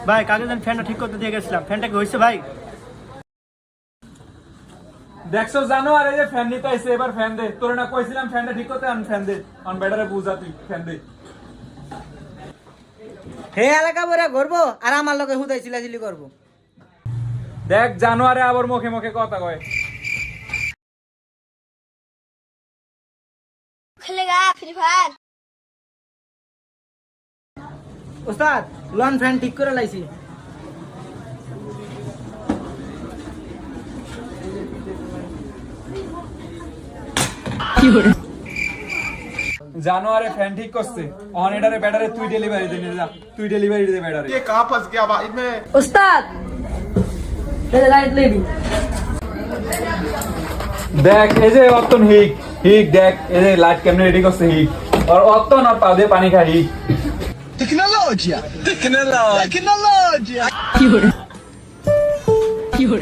ভাই কাকে যেন ফ্যানটা ঠিক করতে দিয়ে গেছিলাম, ফ্যানটা কি হয়েছে ভাই? দেখছো জানো, আর এই যে ফ্যান নিতে আইছে, এবার ফ্যান দে। তোরে না কইছিলাম ফ্যানটা ঠিক করতে, আন ফ্যান দে। অন ব্যাটারে বুঝা তুই ফ্যান দে। হে এলাকা বরে ঘুরবো আর আমার লোকে হুদাই চিলাচিলি করবো। দেখ জানুয়ারে আবার মুখে মুখে কথা কয়। खेलेगा फ्री फायर। ওস্তাদ লন ফ্যান ঠিক করে লাইছি। জানুয়ারে ফ্যান ঠিক করছে, অন এটারে ব্যাটারে তুই ডেলিভারি দে নিয়ে যা, তুই ডেলিভারি দে ব্যাটারে। ये कहाँ फंस गया भाई मैं। उस्ताद लाइट ले ली। দেখ এই যে অত্তন হিক হিক, দেখ এই যে লাইট কেমনে রেডি করছে হিক, আর অত্তন আর পা দিয়ে পানি খাই হিক। Technology technology technology. क्यों